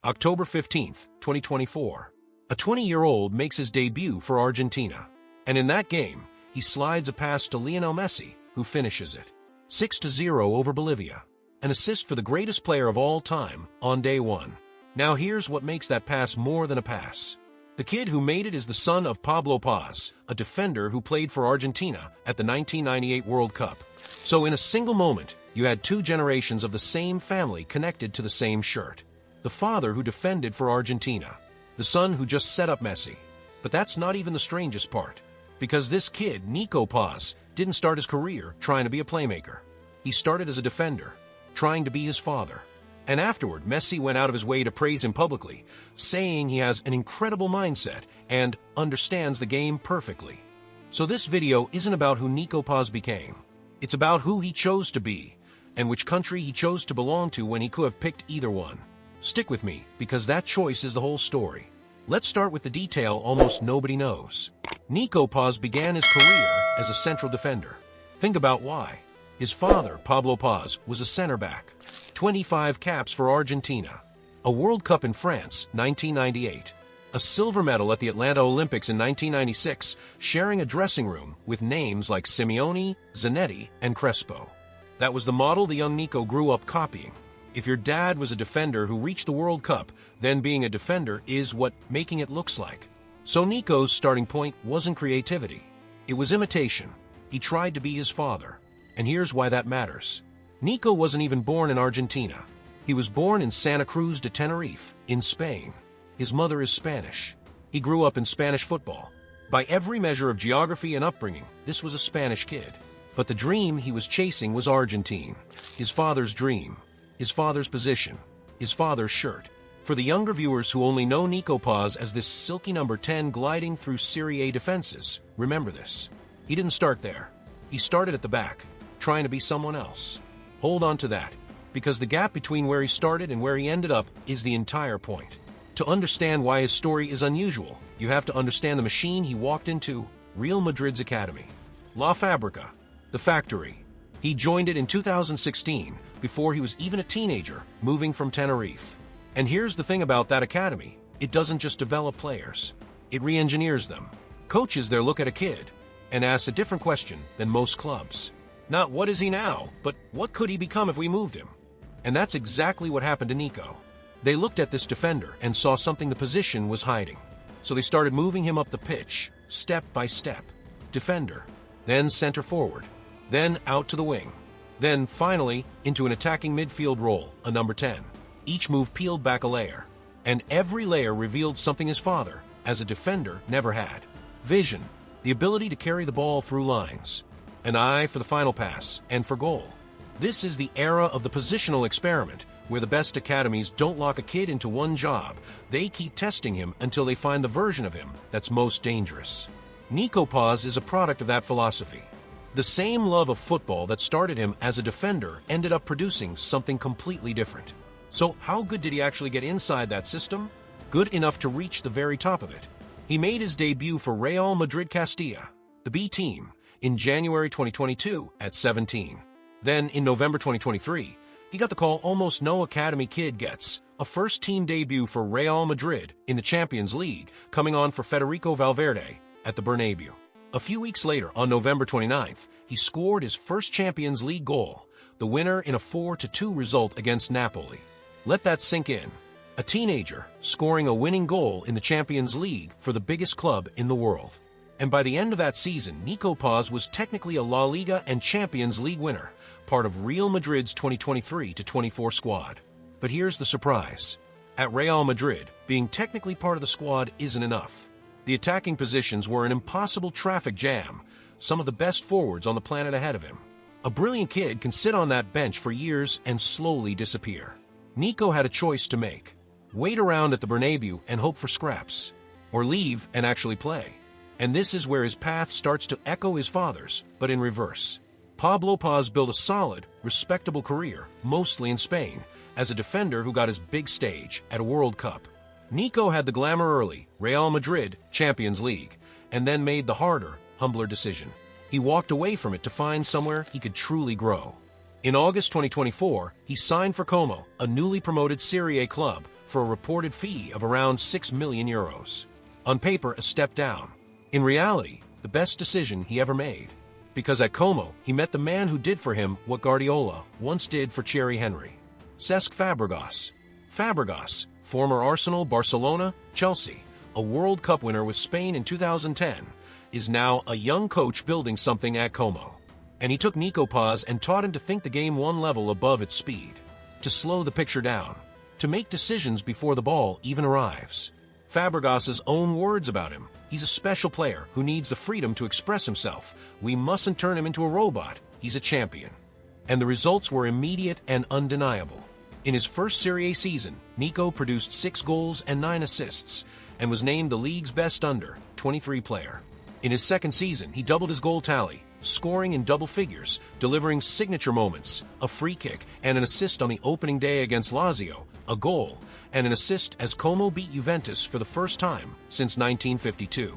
October 15, 2024. A 20-year-old makes his debut for Argentina. And in that game, he slides a pass to Lionel Messi, who finishes it. 6-0 over Bolivia. An assist for the greatest player of all time on day one. Now here's what makes that pass more than a pass. The kid who made it is the son of Pablo Paz, a defender who played for Argentina at the 1998 World Cup. So in a single moment, you had two generations of the same family connected to the same shirt. The father who defended for Argentina. The son who just set up Messi. But that's not even the strangest part. Because this kid, Nico Paz, didn't start his career trying to be a playmaker. He started as a defender, trying to be his father. And afterward, Messi went out of his way to praise him publicly, saying he has an incredible mindset and understands the game perfectly. So this video isn't about who Nico Paz became. It's about who he chose to be, and which country he chose to belong to when he could have picked either one. Stick with me, because that choice is the whole story. Let's start with the detail almost nobody knows. Nico Paz began his career as a central defender. Think about why. His father, Pablo Paz, was a center back. 25 caps for Argentina. A World Cup in France, 1998. A silver medal at the Atlanta Olympics in 1996, sharing a dressing room with names like Simeone, Zanetti, and Crespo. That was the model the young Nico grew up copying. If your dad was a defender who reached the World Cup, then being a defender is what making it looks like. So Nico's starting point wasn't creativity. It was imitation. He tried to be his father. And here's why that matters. Nico wasn't even born in Argentina. He was born in Santa Cruz de Tenerife, in Spain. His mother is Spanish. He grew up in Spanish football. By every measure of geography and upbringing, this was a Spanish kid. But the dream he was chasing was Argentine. His father's dream. His father's position. His father's shirt. For the younger viewers who only know Nico Paz as this silky number 10 gliding through Serie A defenses, remember this. He didn't start there. He started at the back, trying to be someone else. Hold on to that, because the gap between where he started and where he ended up is the entire point. To understand why his story is unusual, you have to understand the machine he walked into, Real Madrid's academy. La Fábrica, the factory. He joined it in 2016, before he was even a teenager, moving from Tenerife. And here's the thing about that academy, it doesn't just develop players. It re-engineers them. Coaches there look at a kid and ask a different question than most clubs. Not what is he now, but what could he become if we moved him? And that's exactly what happened to Nico. They looked at this defender and saw something the position was hiding. So they started moving him up the pitch, step by step. Defender, then center forward, then out to the wing, then finally into an attacking midfield role, a number 10. Each move peeled back a layer, and every layer revealed something his father, as a defender, never had. Vision, the ability to carry the ball through lines. An eye for the final pass, and for goal. This is the era of the positional experiment, where the best academies don't lock a kid into one job. They keep testing him until they find the version of him that's most dangerous. Nico Paz is a product of that philosophy. The same love of football that started him as a defender ended up producing something completely different. So how good did he actually get inside that system? Good enough to reach the very top of it. He made his debut for Real Madrid Castilla, the B team, in January 2022 at 17. Then, in November 2023, he got the call almost no academy kid gets, a first-team debut for Real Madrid in the Champions League, coming on for Federico Valverde at the Bernabeu. A few weeks later, on November 29th, he scored his first Champions League goal, the winner in a 4-2 result against Napoli. Let that sink in. A teenager scoring a winning goal in the Champions League for the biggest club in the world. And by the end of that season, Nico Paz was technically a La Liga and Champions League winner, part of Real Madrid's 2023-24 squad. But here's the surprise. At Real Madrid, being technically part of the squad isn't enough. The attacking positions were an impossible traffic jam, some of the best forwards on the planet ahead of him. A brilliant kid can sit on that bench for years and slowly disappear. Nico had a choice to make. Wait around at the Bernabeu and hope for scraps, or leave and actually play. And this is where his path starts to echo his father's, but in reverse. Pablo Paz built a solid, respectable career, mostly in Spain, as a defender who got his big stage at a World Cup. Nico had the glamour early, Real Madrid, Champions League, and then made the harder, humbler decision. He walked away from it to find somewhere he could truly grow. In August 2024, he signed for Como, a newly promoted Serie A club, for a reported fee of around 6 million euros. On paper, a step down. In reality, the best decision he ever made. Because at Como, he met the man who did for him what Guardiola once did for Thierry Henry. Cesc Fàbregas. Fàbregas, former Arsenal, Barcelona, Chelsea, a World Cup winner with Spain in 2010, is now a young coach building something at Como. And he took Nico Paz and taught him to think the game one level above its speed, to slow the picture down, to make decisions before the ball even arrives. Fabregas's own words about him: he's a special player who needs the freedom to express himself. We mustn't turn him into a robot. He's a champion. And the results were immediate and undeniable. In his first Serie A season, Nico produced 6 goals and 9 assists, and was named the league's best under-23 player. In his second season, he doubled his goal tally, scoring in double figures, delivering signature moments, a free kick, and an assist on the opening day against Lazio, a goal, and an assist as Como beat Juventus for the first time since 1952.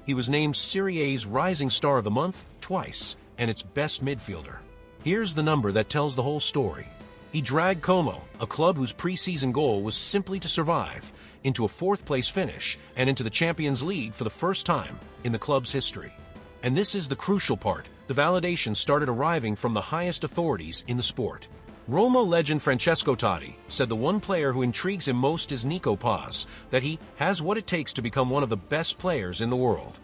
He was named Serie A's Rising Star of the Month twice, and its best midfielder. Here's the number that tells the whole story. He dragged Como, a club whose preseason goal was simply to survive, into a 4th-place finish and into the Champions League for the first time in the club's history. And this is the crucial part: the validation started arriving from the highest authorities in the sport. Roma legend Francesco Totti said the one player who intrigues him most is Nico Paz, that he has what it takes to become one of the best players in the world.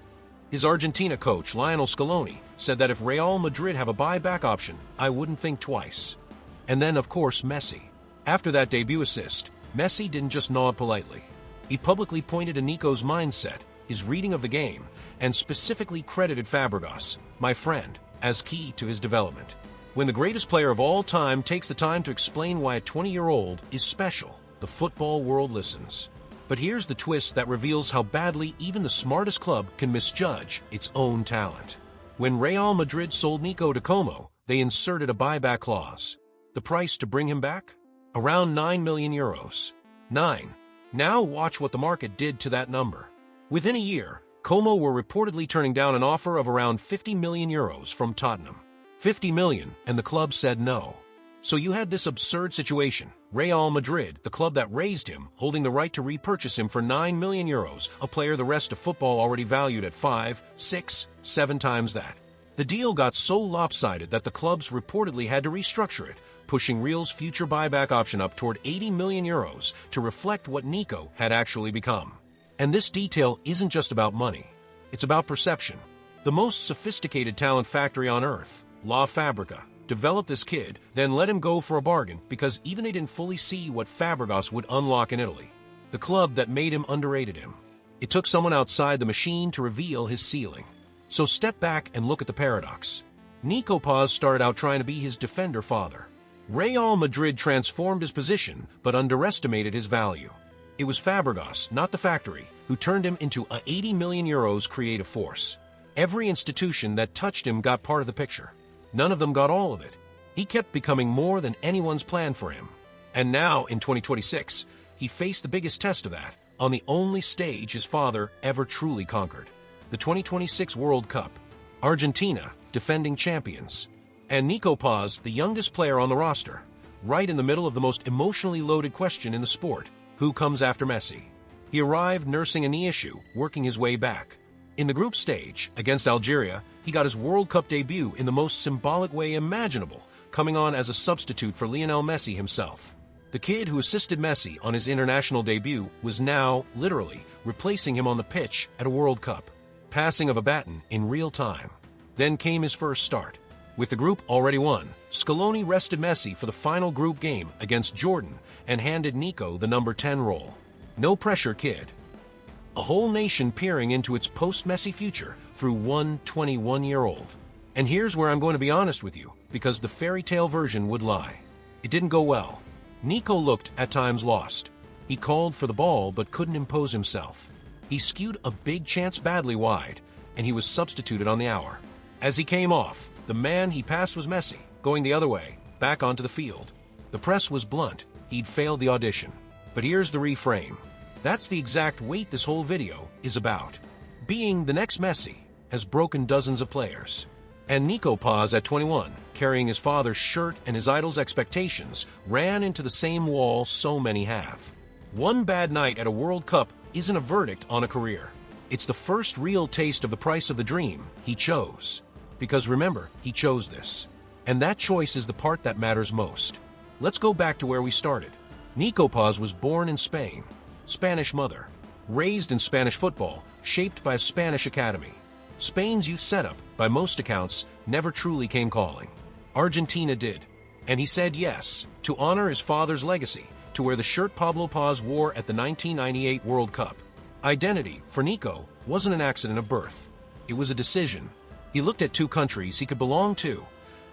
His Argentina coach, Lionel Scaloni, said that if Real Madrid have a buyback option, I wouldn't think twice. And then, of course, Messi. After that debut assist, Messi didn't just nod politely. He publicly pointed to Nico's mindset, his reading of the game, and specifically credited Fàbregas, my friend, as key to his development. When the greatest player of all time takes the time to explain why a 20-year-old is special, the football world listens. But here's the twist that reveals how badly even the smartest club can misjudge its own talent. When Real Madrid sold Nico to Como, they inserted a buyback clause. The price to bring him back? Around 9 million euros. 9. Now watch what the market did to that number. Within a year, Como were reportedly turning down an offer of around 50 million euros from Tottenham. 50 million, and the club said no. So you had this absurd situation: Real Madrid, the club that raised him, holding the right to repurchase him for 9 million euros, a player the rest of football already valued at 5, 6, 7 times that. The deal got so lopsided that the clubs reportedly had to restructure it, pushing Real's future buyback option up toward 80 million euros to reflect what Nico had actually become. And this detail isn't just about money. It's about perception. The most sophisticated talent factory on earth, La Fabbrica, developed this kid, then let him go for a bargain because even they didn't fully see what Fàbregas would unlock in Italy. The club that made him underrated him. It took someone outside the machine to reveal his ceiling. So step back and look at the paradox. Nico Paz started out trying to be his defender father. Real Madrid transformed his position but underestimated his value. It was Fàbregas, not the factory, who turned him into a 80 million euros creative force. Every institution that touched him got part of the picture. None of them got all of it. He kept becoming more than anyone's planned for him. And now, in 2026, he faced the biggest test of that, on the only stage his father ever truly conquered. The 2026 World Cup. Argentina, defending champions. And Nico Paz, the youngest player on the roster, right in the middle of the most emotionally loaded question in the sport: who comes after Messi? He arrived nursing a knee issue, working his way back. In the group stage, against Algeria, he got his World Cup debut in the most symbolic way imaginable, coming on as a substitute for Lionel Messi himself. The kid who assisted Messi on his international debut was now, literally, replacing him on the pitch at a World Cup. Passing of a baton in real time. Then came his first start. With the group already won, Scaloni rested Messi for the final group game against Jordan and handed Nico the number 10 role. No pressure, kid. A whole nation peering into its post-Messi future through one 21-year-old. And here's where I'm going to be honest with you, because the fairy tale version would lie. It didn't go well. Nico looked at times lost. He called for the ball but couldn't impose himself. He skewed a big chance badly wide, and he was substituted on the hour. As he came off, the man he passed was Messi, going the other way, back onto the field. The press was blunt. He'd failed the audition. But here's the reframe. That's the exact weight this whole video is about. Being the next Messi has broken dozens of players. And Nico Paz at 21, carrying his father's shirt and his idol's expectations, ran into the same wall so many have. One bad night at a World Cup isn't a verdict on a career. It's the first real taste of the price of the dream he chose. Because remember, he chose this. And that choice is the part that matters most. Let's go back to where we started. Nico Paz was born in Spain. Spanish mother. Raised in Spanish football, shaped by a Spanish academy. Spain's youth setup, by most accounts, never truly came calling. Argentina did. And he said yes, to honor his father's legacy, to wear the shirt Pablo Paz wore at the 1998 World Cup. Identity, for Nico, wasn't an accident of birth. It was a decision. He looked at two countries he could belong to,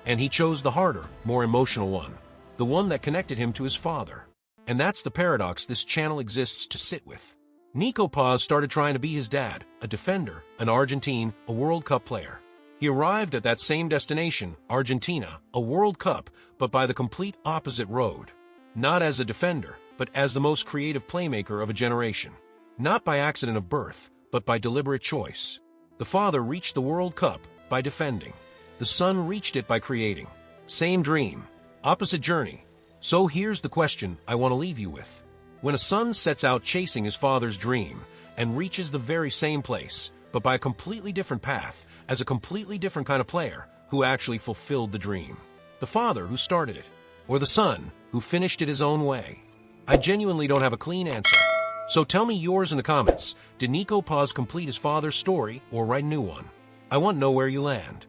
and he chose the harder, more emotional one. The one that connected him to his father. And that's the paradox this channel exists to sit with. Nico Paz started trying to be his dad, a defender, an Argentine, a World Cup player. He arrived at that same destination, Argentina, a World Cup, but by the complete opposite road. Not as a defender, but as the most creative playmaker of a generation. Not by accident of birth, but by deliberate choice. The father reached the World Cup by defending. The son reached it by creating. Same dream, opposite journey. So here's the question I want to leave you with. When a son sets out chasing his father's dream and reaches the very same place, but by a completely different path, as a completely different kind of player who actually fulfilled the dream. The father who started it, or the son who finished it his own way. I genuinely don't have a clean answer. So tell me yours in the comments. Did Nico Paz complete his father's story or write a new one? I want to know where you land.